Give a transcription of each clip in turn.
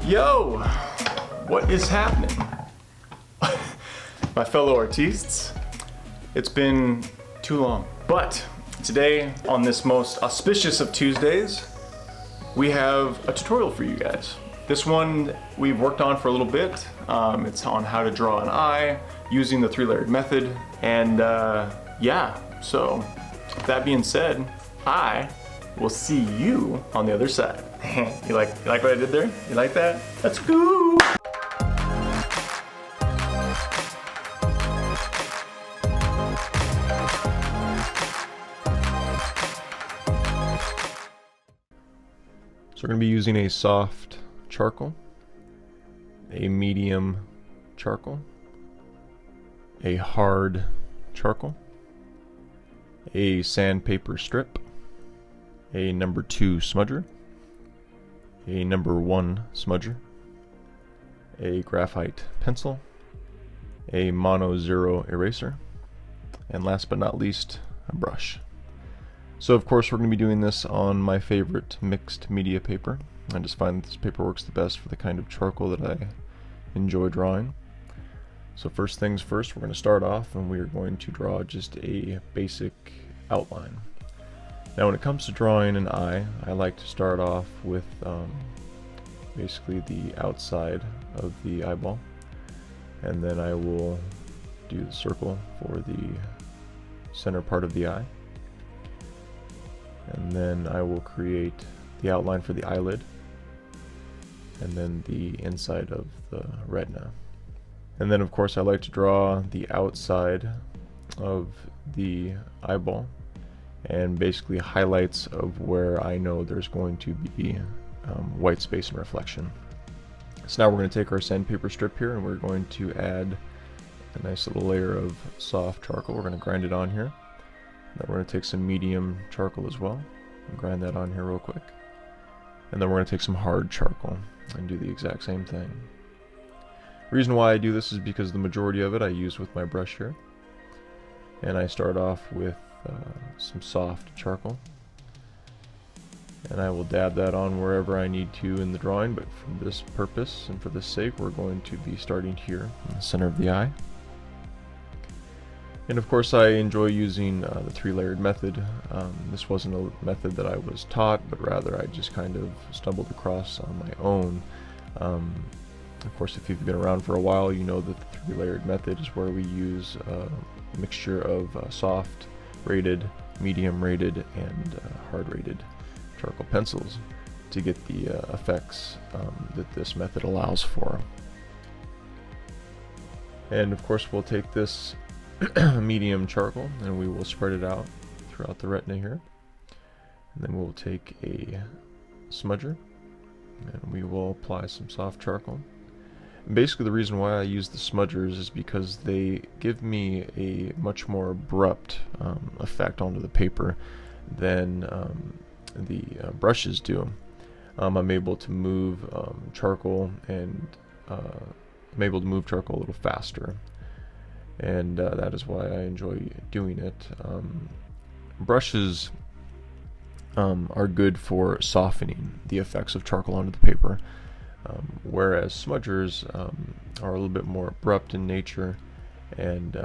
Yo, what is happening? My fellow artistes, it's been too long. But today, on this most auspicious of Tuesdays, we have a tutorial for you guys. This one we've worked on for a little bit. It's on how to draw an eye using the three-layered method. And yeah, so that being said, I will see you on the other side. You like what I did there? You like that? Let's go! So we're going to be using a soft charcoal, a medium charcoal, a hard charcoal, a sandpaper strip, a number 2 smudger, a number 1 smudger, a graphite pencil, a mono 0 eraser, and last but not least, a brush. So of course we're going to be doing this on my favorite mixed media paper. I just find this paper works the best for the kind of charcoal that I enjoy drawing. So first things first, we're going to start off and we are going to draw just a basic outline. Now when it comes to drawing an eye, I like to start off with basically the outside of the eyeball, and then I will do the circle for the center part of the eye, and then I will create the outline for the eyelid, and then the inside of the retina. And then of course I like to draw the outside of the eyeball and basically highlights of where I know there's going to be white space and reflection. So now we're going to take our sandpaper strip here and we're going to add a nice little layer of soft charcoal. We're going to grind it on here. Then we're going to take some medium charcoal as well and grind that on here real quick. And then we're going to take some hard charcoal and do the exact same thing. The reason why I do this is because the majority of it I use with my brush here. And I start off with some soft charcoal, and I will dab that on wherever I need to in the drawing, but for this purpose and for this sake we're going to be starting here in the center of the eye. And of course I enjoy using the three-layered method. This wasn't a method that I was taught, but rather I just kind of stumbled across on my own. Of course, if you've been around for a while, you know that the three-layered method is where we use a mixture of soft rated, medium rated, and hard rated charcoal pencils to get the effects that this method allows for. And of course we'll take this medium charcoal and we will spread it out throughout the retina here, and then we'll take a smudger and we will apply some soft charcoal. Basically the reason why I use the smudgers is because they give me a much more abrupt effect onto the paper than the brushes do. I'm able to move charcoal, and I'm able to move charcoal a little faster, and that is why I enjoy doing it. Brushes are good for softening the effects of charcoal onto the paper. Whereas smudgers are a little bit more abrupt in nature, and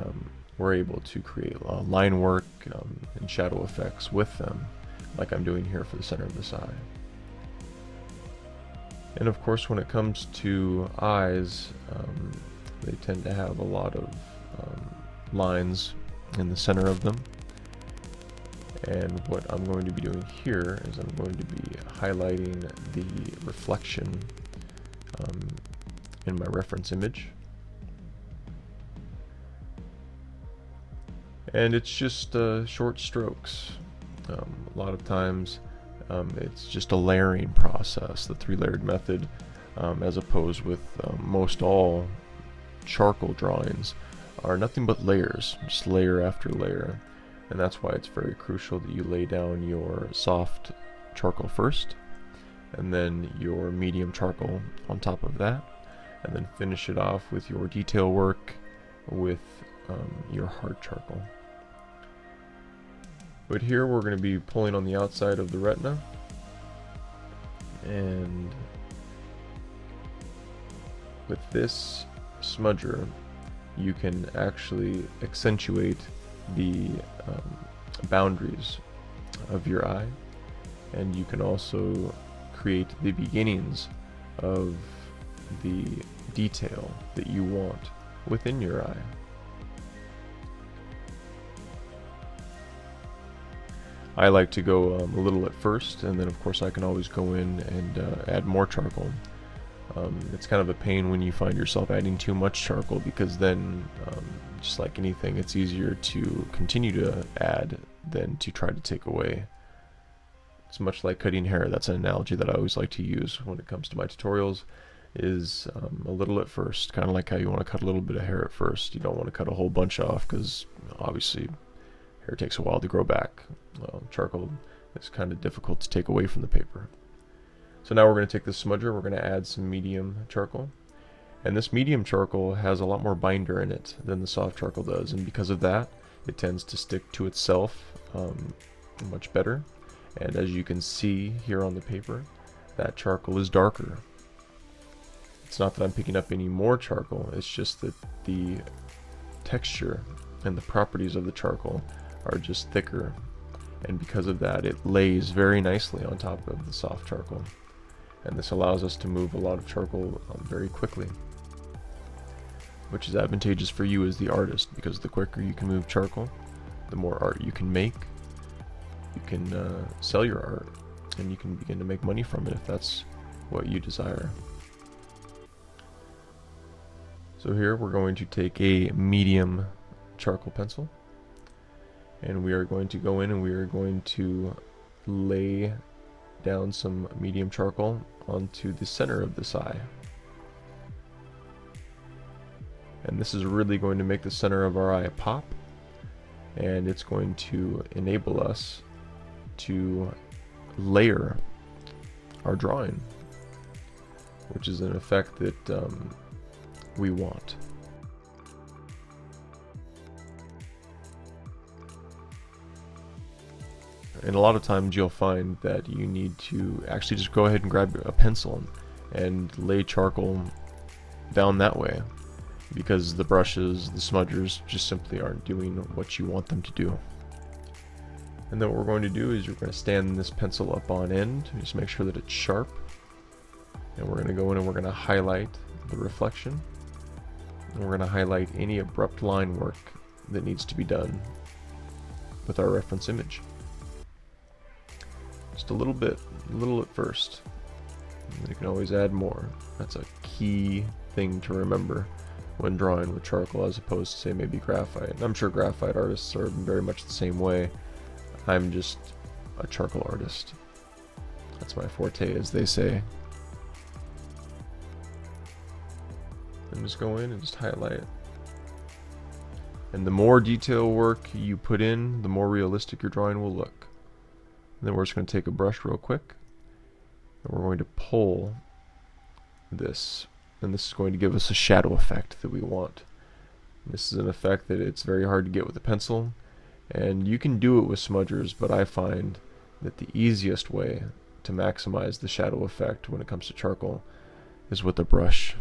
we're able to create line work and shadow effects with them, like I'm doing here for the center of this eye. And of course when it comes to eyes, they tend to have a lot of lines in the center of them. And what I'm going to be doing here is I'm going to be highlighting the reflection in my reference image, and it's just short strokes. A lot of times it's just a layering process, the three-layered method, as opposed with most all charcoal drawings are nothing but layers, just layer after layer, and that's why it's very crucial that you lay down your soft charcoal first, and then your medium charcoal on top of that, and then finish it off with your detail work with your hard charcoal. But here we're going to be pulling on the outside of the retina, And with this smudger, you can actually accentuate the boundaries of your eye, and you can also create the beginnings of the detail that you want within your eye. I like to go a little at first, and then of course I can always go in and add more charcoal. It's kind of a pain when you find yourself adding too much charcoal, because then just like anything, it's easier to continue to add than to try to take away. It's much like cutting hair. That's an analogy that I always like to use when it comes to my tutorials, is a little at first, kind of like how you want to cut a little bit of hair at first. You don't want to cut a whole bunch off, because obviously hair takes a while to grow back. Well, charcoal is kind of difficult to take away from the paper. So now we're going to take this smudger, we're going to add some medium charcoal. And this medium charcoal has a lot more binder in it than the soft charcoal does, and because of that, it tends to stick to itself much better. And as you can see here on the paper, that charcoal is darker. It's not that I'm picking up any more charcoal, it's just that the texture and the properties of the charcoal are just thicker. And because of that, it lays very nicely on top of the soft charcoal. And this allows us to move a lot of charcoal very quickly, which is advantageous for you as the artist, because the quicker you can move charcoal, the more art you can make. You can sell your art, and you can begin to make money from it if that's what you desire. So here we're going to take a medium charcoal pencil, and we are going to go in and we are going to lay down some medium charcoal onto the center of this eye. And this is really going to make the center of our eye pop, and it's going to enable us to layer our drawing, which is an effect that we want. And a lot of times you'll find that you need to actually just go ahead and grab a pencil and lay charcoal down that way, because the brushes, the smudgers, just simply aren't doing what you want them to do. And then what we're going to do is you're going to stand this pencil up on end, just make sure that it's sharp, and we're going to go in and we're going to highlight the reflection, and we're going to highlight any abrupt line work that needs to be done with our reference image. Just a little bit, a little at first. And you can always add more. That's a key thing to remember when drawing with charcoal, as opposed to, say, maybe graphite. And I'm sure graphite artists are very much the same way. I'm just a charcoal artist. That's my forte, as they say. And just go in and just highlight. And the more detail work you put in, the more realistic your drawing will look. And then we're just going to take a brush real quick, and we're going to pull this, and this is going to give us a shadow effect that we want. And this is an effect that it's very hard to get with a pencil, and you can do it with smudgers, but I find that the easiest way to maximize the shadow effect when it comes to charcoal is with a brush.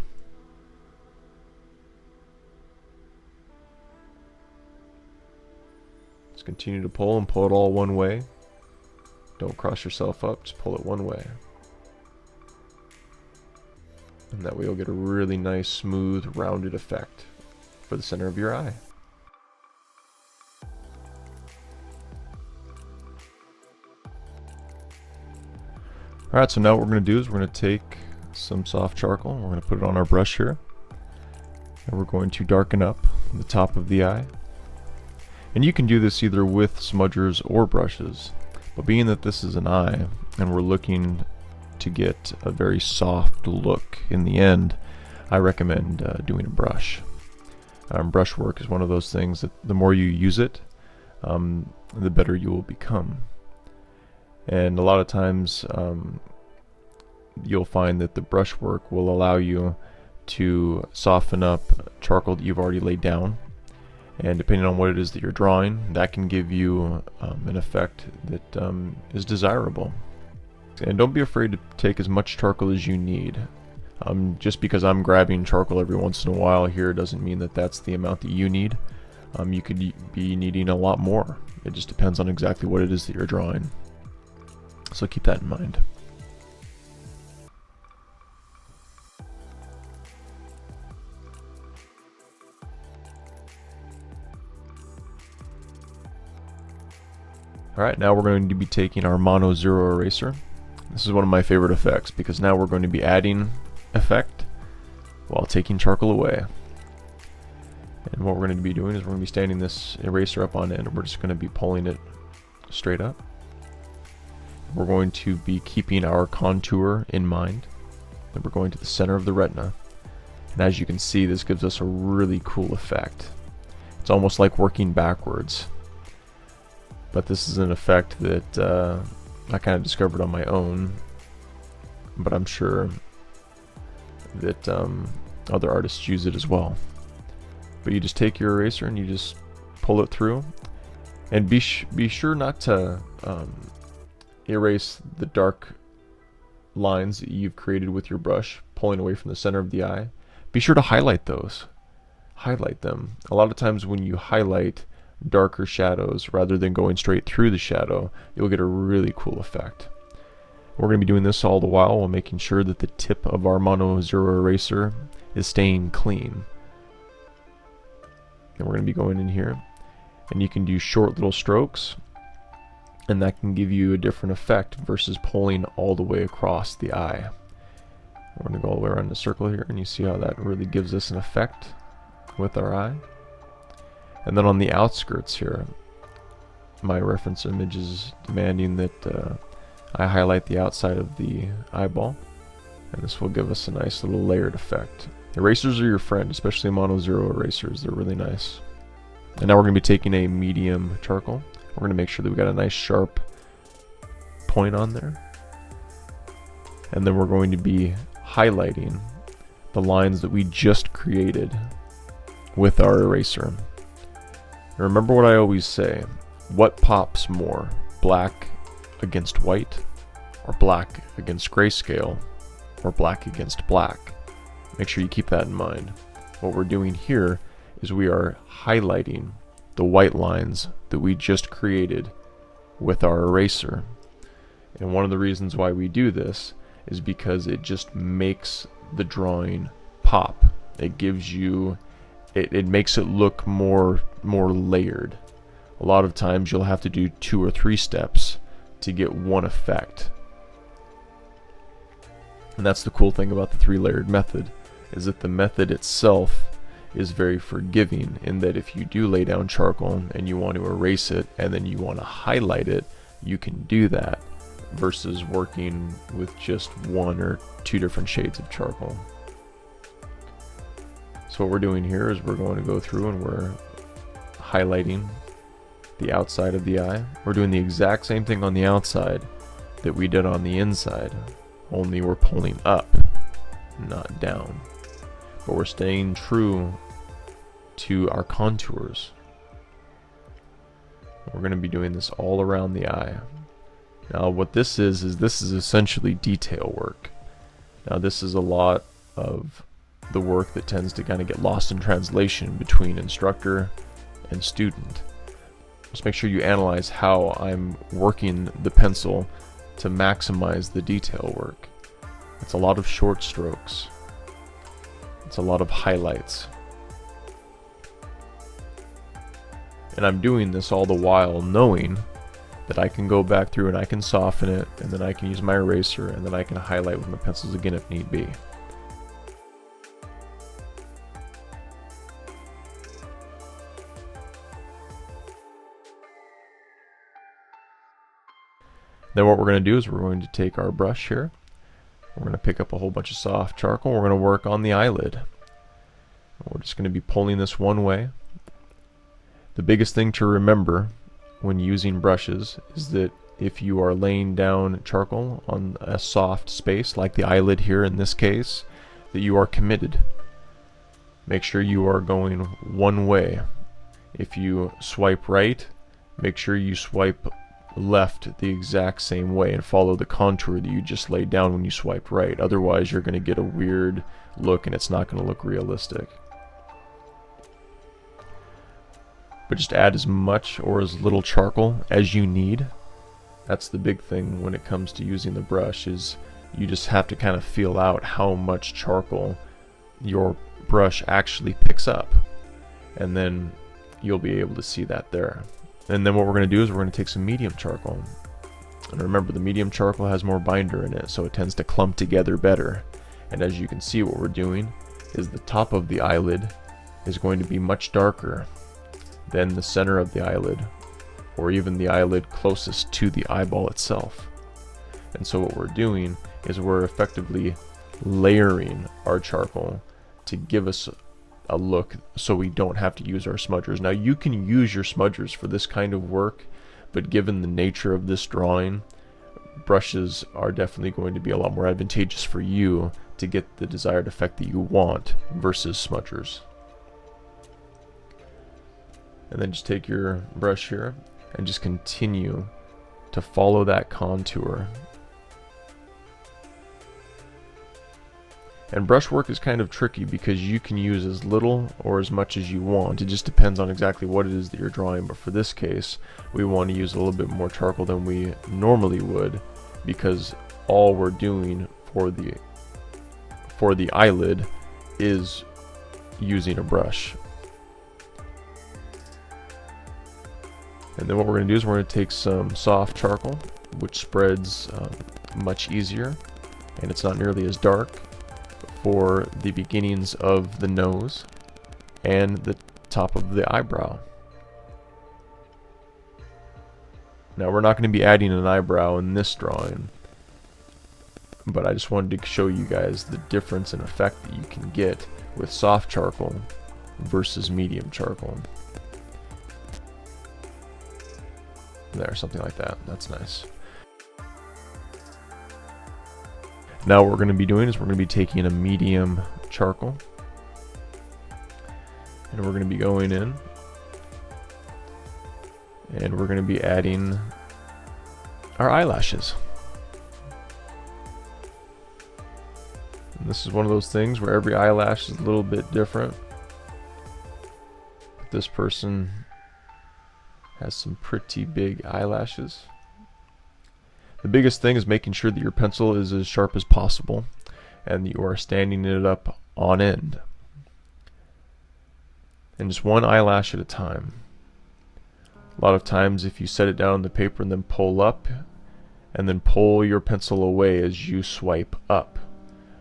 Just continue to pull and pull it all one way. Don't cross yourself up, just pull it one way. And that way you'll get a really nice, smooth, rounded effect for the center of your eye. Alright, so now what we're going to do is we're going to take some soft charcoal, and we're going to put it on our brush here. And we're going to darken up the top of the eye. And you can do this either with smudgers or brushes. But being that this is an eye, and we're looking to get a very soft look in the end, I recommend doing a brush. Brush work is one of those things that the more you use it, the better you will become. And a lot of times you'll find that the brush work will allow you to soften up charcoal that you've already laid down. And depending on what it is that you're drawing, that can give you an effect that is desirable. And don't be afraid to take as much charcoal as you need. Just because I'm grabbing charcoal every once in a while here doesn't mean that that's the amount that you need. You could be needing a lot more. It just depends on exactly what it is that you're drawing. So keep that in mind. Alright, now we're going to be taking our Mono Zero Eraser. This is one of my favorite effects because now we're going to be adding effect while taking charcoal away. And what we're going to be doing is we're going to be standing this eraser up on end and we're just going to be pulling it straight up. We're going to be keeping our contour in mind. Then we're going to the center of the retina. And as you can see, this gives us a really cool effect. It's almost like working backwards. But this is an effect that I kind of discovered on my own, but I'm sure that other artists use it as well. But you just take your eraser and you just pull it through, and be sure not to erase the dark lines that you've created with your brush, pulling away from the center of the eye. Be sure to highlight those. Highlight them. A lot of times when you highlight darker shadows rather than going straight through the shadow, you'll get a really cool effect. We're going to be doing this all the while making sure that the tip of our Mono Zero Eraser is staying clean. And we're going to be going in here, and you can do short little strokes, and that can give you a different effect versus pulling all the way across the eye. We're going to go all the way around the circle here, and you see how that really gives us an effect with our eye. And then on the outskirts here, my reference image is demanding that I highlight the outside of the eyeball, and this will give us a nice little layered effect. Erasers are your friend, especially Mono Zero erasers. They're really nice. And now we're going to be taking a medium charcoal. We're going to make sure that we got a nice sharp point on there. And then we're going to be highlighting the lines that we just created with our eraser. Remember what I always say, what pops more, black against white, or black against grayscale, or black against black? Make sure you keep that in mind. What we're doing here is we are highlighting the white lines that we just created with our eraser. And one of the reasons why we do this is because it just makes the drawing pop. It gives you it makes it look more layered. A lot of times you'll have to do 2 or 3 steps to get one effect. And that's the cool thing about the 3-layered method, is that the method itself is very forgiving in that if you do lay down charcoal and you want to erase it and then you want to highlight it, you can do that versus working with just 1 or 2 different shades of charcoal. So what we're doing here is we're going to go through and we're highlighting the outside of the eye. We're doing the exact same thing on the outside that we did on the inside, only we're pulling up, not down. But we're staying true to our contours. We're going to be doing this all around the eye. Now what this is essentially detail work. Now this is a lot of the work that tends to kind of get lost in translation between instructor and student. Just make sure you analyze how I'm working the pencil to maximize the detail work. It's a lot of short strokes. It's a lot of highlights. And I'm doing this all the while knowing that I can go back through and I can soften it, and then I can use my eraser, and then I can highlight with my pencils again if need be. Then what we're going to do is we're going to take our brush here. We're going to pick up a whole bunch of soft charcoal. We're going to work on the eyelid. We're just going to be pulling this one way. The biggest thing to remember when using brushes is that if you are laying down charcoal on a soft space, like the eyelid here in this case, that you are committed. Make sure you are going one way. If you swipe right, make sure you swipe left the exact same way and follow the contour that you just laid down when you swiped right. Otherwise, you're going to get a weird look and it's not going to look realistic. But just add as much or as little charcoal as you need. That's the big thing when it comes to using the brush, is you just have to kind of feel out how much charcoal your brush actually picks up. And then you'll be able to see that there. And then what we're going to do is we're going to take some medium charcoal. And remember, the medium charcoal has more binder in it, so it tends to clump together better. And as you can see, what we're doing is the top of the eyelid is going to be much darker than the center of the eyelid, or even the eyelid closest to the eyeball itself. And so what we're doing is we're effectively layering our charcoal to give us a look so we don't have to use our smudgers. Now you can use your smudgers for this kind of work, but given the nature of this drawing, brushes are definitely going to be a lot more advantageous for you to get the desired effect that you want versus smudgers. And then just take your brush here and just continue to follow that contour. And brushwork is kind of tricky because you can use as little or as much as you want. It just depends on exactly what it is that you're drawing. But for this case, we want to use a little bit more charcoal than we normally would, because all we're doing for the eyelid is using a brush. And then what we're going to do is we're going to take some soft charcoal, which spreads much easier, and it's not nearly as dark, for the beginnings of the nose and the top of the eyebrow. Now we're not going to be adding an eyebrow in this drawing, but I just wanted to show you guys the difference in effect that you can get with soft charcoal versus medium charcoal. There, something like that. That's nice. Now what we're going to be doing is we're going to be taking a medium charcoal and we're going to be going in and we're going to be adding our eyelashes. And this is one of those things where every eyelash is a little bit different. This person has some pretty big eyelashes. The biggest thing is making sure that your pencil is as sharp as possible and you are standing it up on end. And just one eyelash at a time. A lot of times if you set it down on the paper and then pull up and then pull your pencil away as you swipe up,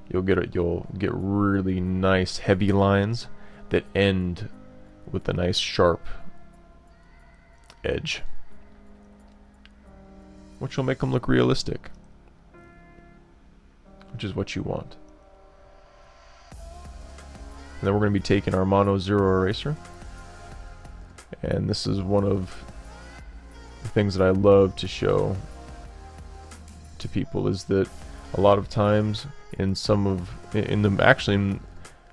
you'll get really nice heavy lines that end with a nice sharp edge, which will make them look realistic, which is what you want. And then we're going to be taking our Mono Zero Eraser, and this is one of the things that I love to show to people, is that a lot of times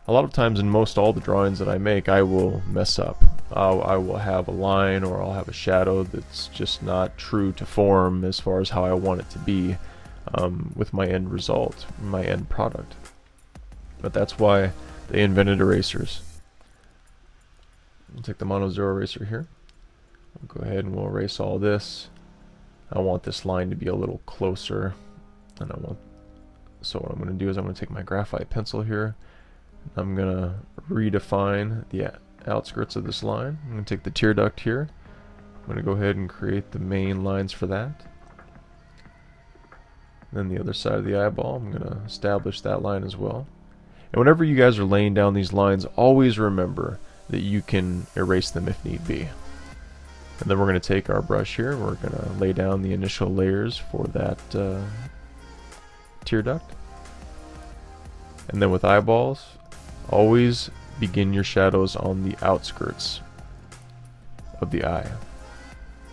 a lot of times in most all the drawings that I make, I will mess up. I will have a line or I'll have a shadow that's just not true to form as far as how I want it to be with my end result, my end product. But that's why they invented erasers. We'll take the Mono Zero Eraser here. We'll go ahead and we'll erase all this. I want this line to be a little closer, and so what I'm going to do is I'm going to take my graphite pencil here. I'm going to redefine the outskirts of this line. I'm going to take the tear duct here. I'm going to go ahead and create the main lines for that. Then the other side of the eyeball, I'm going to establish that line as well. And whenever you guys are laying down these lines, always remember that you can erase them if need be. And then we're going to take our brush here. We're going to lay down the initial layers for that tear duct. And then with eyeballs, always begin your shadows on the outskirts of the eye,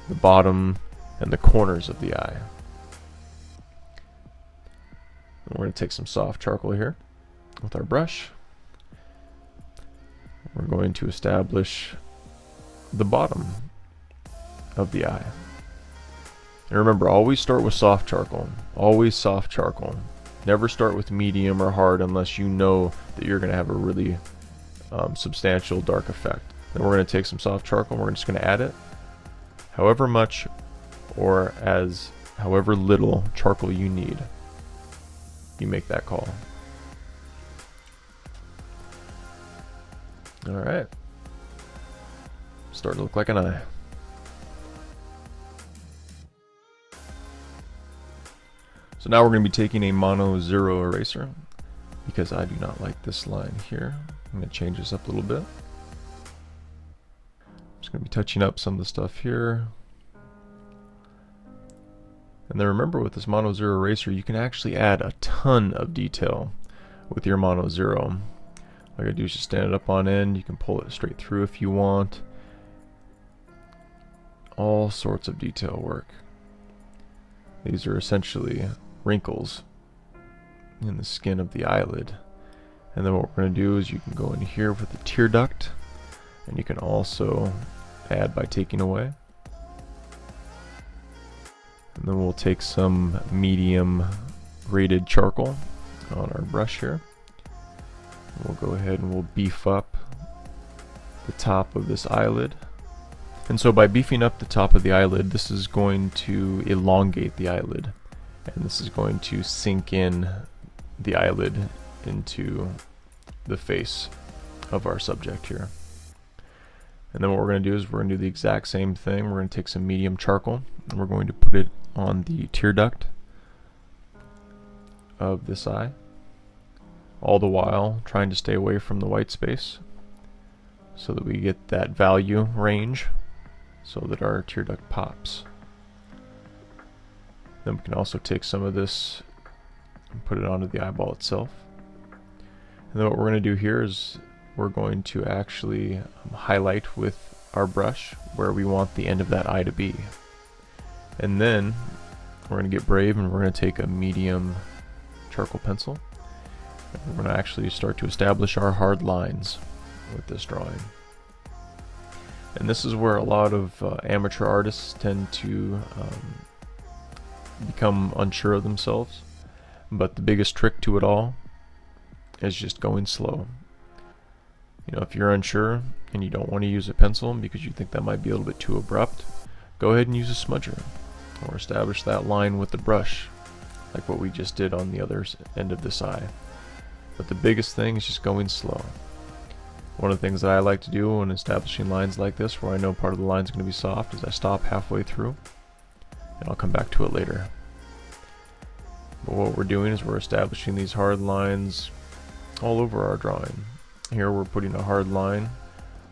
the bottom and the corners of the eye. And we're going to take some soft charcoal here with our brush. We're going to establish the bottom of the eye. And remember, always start with soft charcoal. Always soft charcoal. Never start with medium or hard unless you know that you're going to have a really substantial dark effect. Then we're going to take some soft charcoal and we're just going to add it. However much or however little charcoal you need. You make that call. Alright. Starting to look like an eye. So now we're going to be taking a mono zero eraser because I do not like this line here. I'm going to change this up a little bit. I'm just going to be touching up some of the stuff here. And then remember, with this mono zero eraser, you can actually add a ton of detail with your mono zero. All you gotta do is just stand it up on end. You can pull it straight through if you want. All sorts of detail work. These are essentially wrinkles in the skin of the eyelid. And then what we're going to do is you can go in here with the tear duct, and you can also add by taking away. And then we'll take some medium rated charcoal on our brush here. We'll go ahead and we'll beef up the top of this eyelid. And so by beefing up the top of the eyelid, this is going to elongate the eyelid. And this is going to sink in the eyelid into the face of our subject here. And then what we're going to do is we're going to do the exact same thing. We're going to take some medium charcoal and we're going to put it on the tear duct of this eye, all the while trying to stay away from the white space so that we get that value range so that our tear duct pops. Then we can also take some of this and put it onto the eyeball itself. And then what we're going to do here is we're going to actually highlight with our brush where we want the end of that eye to be. And then we're going to get brave and we're going to take a medium charcoal pencil. And we're going to actually start to establish our hard lines with this drawing. And this is where a lot of amateur artists tend to become unsure of themselves. But the biggest trick to it all is just going slow. You know, if you're unsure and you don't want to use a pencil because you think that might be a little bit too abrupt, go ahead and use a smudger or establish that line with the brush like what we just did on the other end of this eye. But the biggest thing is just going slow. One of the things that I like to do when establishing lines like this where I know part of the line is going to be soft is I stop halfway through and I'll come back to it later. But what we're doing is we're establishing these hard lines all over our drawing. Here we're putting a hard line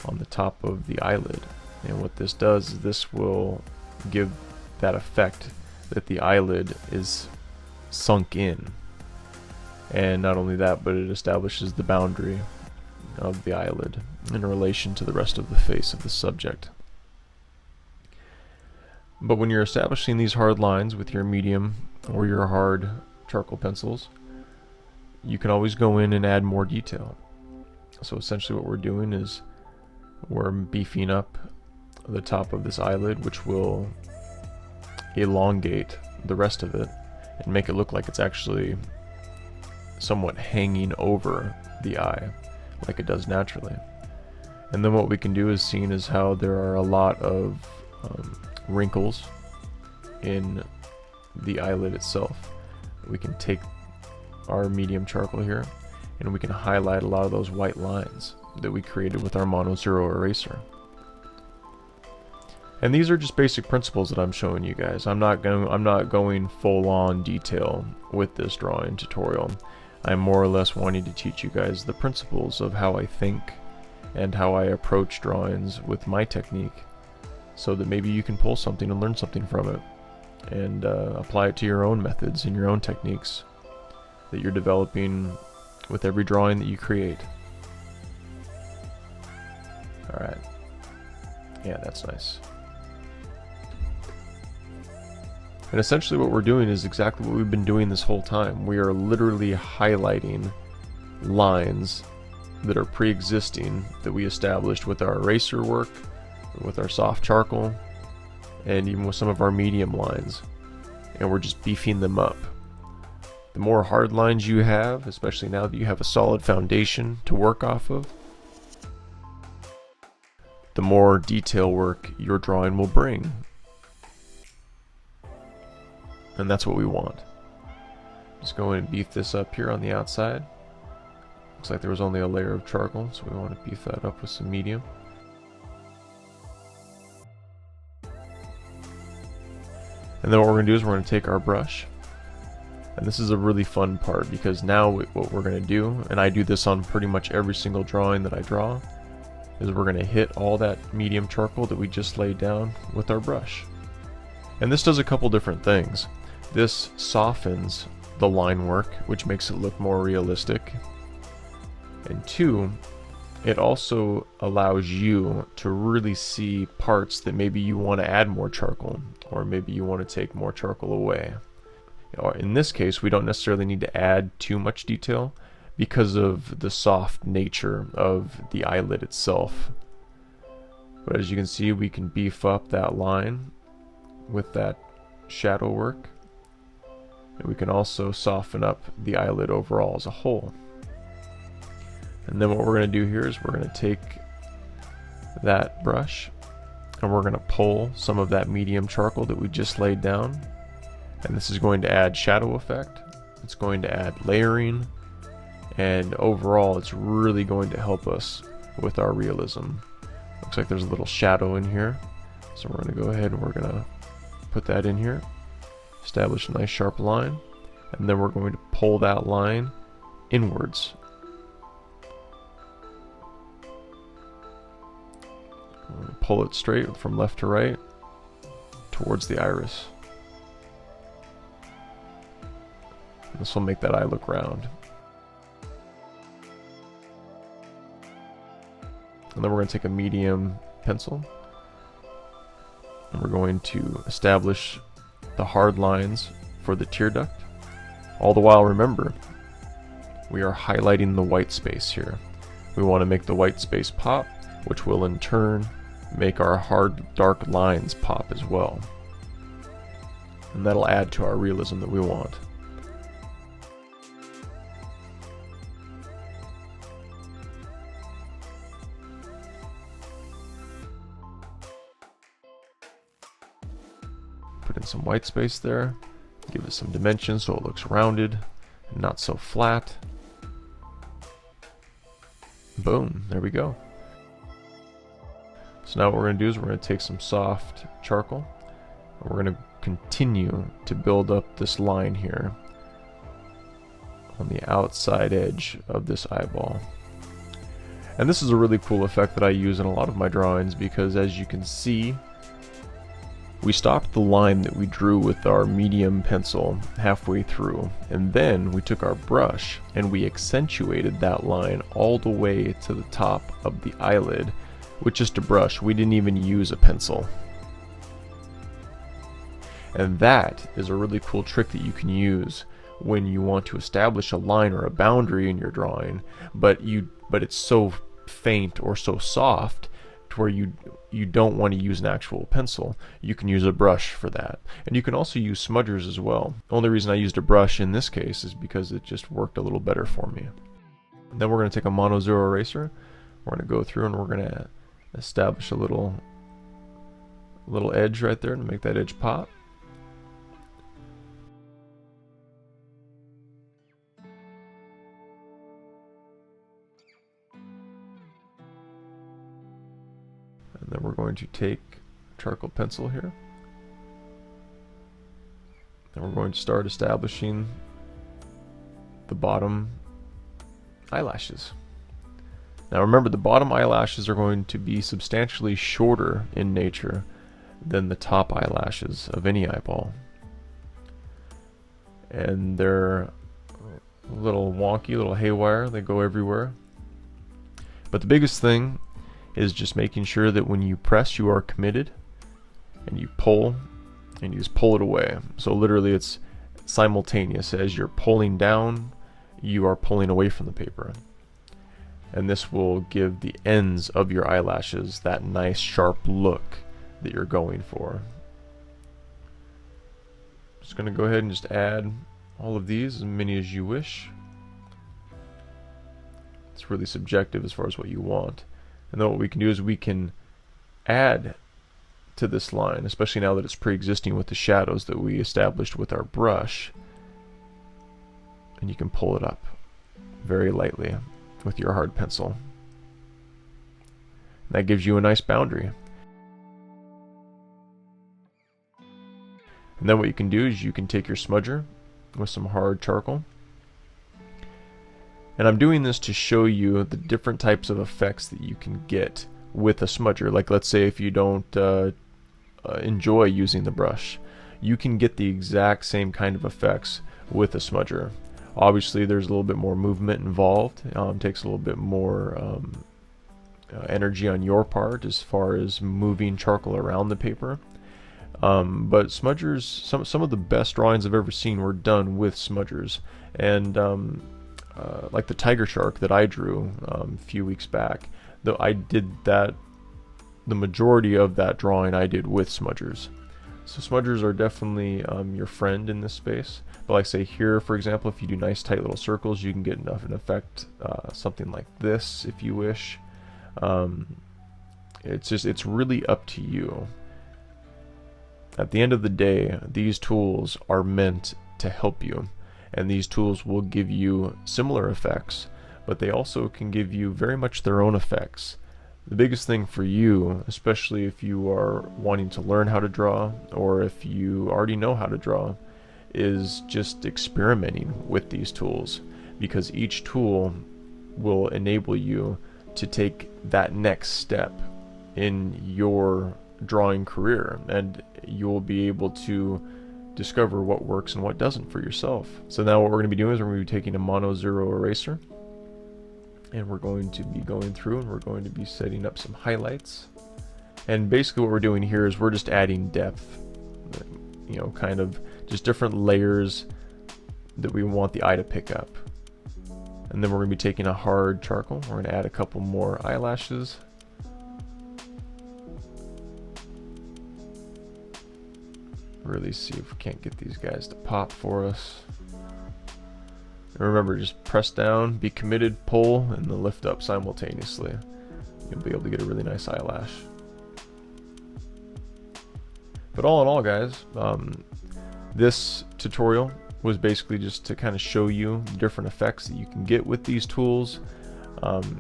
on the top of the eyelid, and what this does is this will give that effect that the eyelid is sunk in. And not only that, but it establishes the boundary of the eyelid in relation to the rest of the face of the subject. But when you're establishing these hard lines with your medium or your hard charcoal pencils, you can always go in and add more detail. So essentially what we're doing is we're beefing up the top of this eyelid, which will elongate the rest of it and make it look like it's actually somewhat hanging over the eye like it does naturally. And then what we can do is seen as how there are a lot of wrinkles in the eyelid itself. We can take our medium charcoal here and we can highlight a lot of those white lines that we created with our mono zero eraser. And these are just basic principles that I'm showing you guys. I'm not going full on detail with this drawing tutorial. I'm more or less wanting to teach you guys the principles of how I think and how I approach drawings with my technique, so that maybe you can pull something and learn something from it and apply it to your own methods and your own techniques that you're developing with every drawing that you create. Alright. Yeah, that's nice. And essentially what we're doing is exactly what we've been doing this whole time. We are literally highlighting lines that are pre-existing that we established with our eraser work, with our soft charcoal, and even with some of our medium lines. and we're just beefing them up. The more hard lines you have, especially now that you have a solid foundation to work off of, the more detail work your drawing will bring. And that's what we want. Just go in and beef this up here on the outside. Looks like there was only a layer of charcoal, so we want to beef that up with some medium. And then what we're going to do is we're going to take our brush. And this is a really fun part, because now what we're going to do, and I do this on pretty much every single drawing that I draw, is we're going to hit all that medium charcoal that we just laid down with our brush. And this does a couple different things. This softens the line work, which makes it look more realistic. And two, it also allows you to really see parts that maybe you want to add more charcoal, or maybe you want to take more charcoal away. In this case, we don't necessarily need to add too much detail because of the soft nature of the eyelid itself. But as you can see, we can beef up that line with that shadow work. And we can also soften up the eyelid overall as a whole. And then what we're going to do here is we're going to take that brush and we're going to pull some of that medium charcoal that we just laid down. And this is going to add shadow effect. It's going to add layering. And overall, it's really going to help us with our realism. Looks like there's a little shadow in here. So we're going to go ahead and we're going to put that in here. Establish a nice sharp line. And then we're going to pull that line inwards. Pull it straight from left to right towards the iris. This will make that eye look round. And then we're going to take a medium pencil and we're going to establish the hard lines for the tear duct. All the while, remember, we are highlighting the white space here. We want to make the white space pop, which will in turn make our hard dark lines pop as well. And that'll add to our realism that we want. Put in some white space there, give it some dimension so it looks rounded and not so flat. Boom, there we go. So now what we're going to do is we're going to take some soft charcoal and we're going to continue to build up this line here on the outside edge of this eyeball. And this is a really cool effect that I use in a lot of my drawings, because as you can see, we stopped the line that we drew with our medium pencil halfway through, and then we took our brush and we accentuated that line all the way to the top of the eyelid with just a brush. We didn't even use a pencil. And that is a really cool trick that you can use when you want to establish a line or a boundary in your drawing, but it's so faint or so soft to where you don't want to use an actual pencil. You can use a brush for that. And you can also use smudgers as well. The only reason I used a brush in this case is because it just worked a little better for me. And then we're going to take a mono zero eraser. We're going to go through and we're going to establish a little edge right there to make that edge pop. And then we're going to take a charcoal pencil here. And we're going to start establishing the bottom eyelashes. Now remember, the bottom eyelashes are going to be substantially shorter in nature than the top eyelashes of any eyeball. And they're a little wonky, a little haywire, they go everywhere. But the biggest thing is just making sure that when you press, you are committed, and you pull, and you just pull it away. So literally it's simultaneous. As you're pulling down, you are pulling away from the paper. And this will give the ends of your eyelashes that nice sharp look that you're going for. Just going to go ahead and just add all of these, as many as you wish. It's really subjective as far as what you want. And then what we can do is we can add to this line, especially now that it's pre-existing with the shadows that we established with our brush. And you can pull it up very lightly with your hard pencil. And that gives you a nice boundary. And then what you can do is you can take your smudger with some hard charcoal. And I'm doing this to show you the different types of effects that you can get with a smudger. Like, let's say if you don't enjoy using the brush, you can get the exact same kind of effects with a smudger. Obviously there's a little bit more movement involved. Takes a little bit more energy on your part as far as moving charcoal around the paper. But smudgers, some of the best drawings I've ever seen were done with smudgers. And like the tiger shark that I drew a few weeks back, though I did that, the majority of that drawing I did with smudgers. So smudgers are definitely your friend in this space. But like say here, for example, if you do nice tight little circles, you can get enough an effect, something like this if you wish. It's really up to you. At the end of the day, these tools are meant to help you, and these tools will give you similar effects, but they also can give you very much their own effects. The biggest thing for you, especially if you are wanting to learn how to draw, or if you already know how to draw, is just experimenting with these tools, because each tool will enable you to take that next step in your drawing career, and you'll be able to discover what works and what doesn't for yourself. So now what we're going to be doing is we're going to be taking a mono zero eraser, and we're going to be going through and we're going to be setting up some highlights. And basically what we're doing here is we're just adding depth, you know, kind of just different layers that we want the eye to pick up. And then we're going to be taking a hard charcoal. We're going to add a couple more eyelashes. Really see if we can't get these guys to pop for us. And remember, just press down, be committed, pull, and then lift up simultaneously. You'll be able to get a really nice eyelash. But all in all, guys, this tutorial was basically just to kind of show you the different effects that you can get with these tools.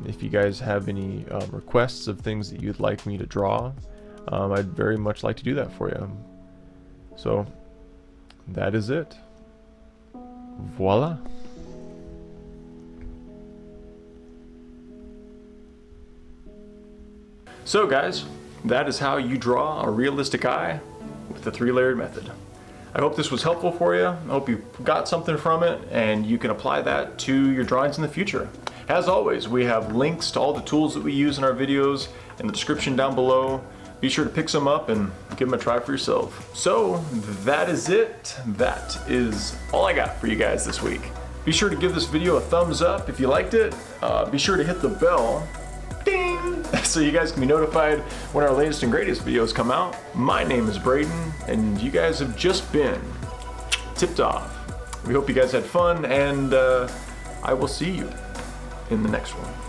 If you guys have any requests of things that you'd like me to draw, I'd very much like to do that for you. So that is it. Voila. So guys, that is how you draw a realistic eye with the 3-layered method. I hope this was helpful for you. I hope you got something from it and you can apply that to your drawings in the future. As always, we have links to all the tools that we use in our videos in the description down below. Be sure to pick some up and give them a try for yourself. So that is it. That is all I got for you guys this week. Be sure to give this video a thumbs up if you liked it. Be sure to hit the bell, ding, so you guys can be notified when our latest and greatest videos come out. My name is Braden, and you guys have just been tipped off. We hope you guys had fun, and I will see you in the next one.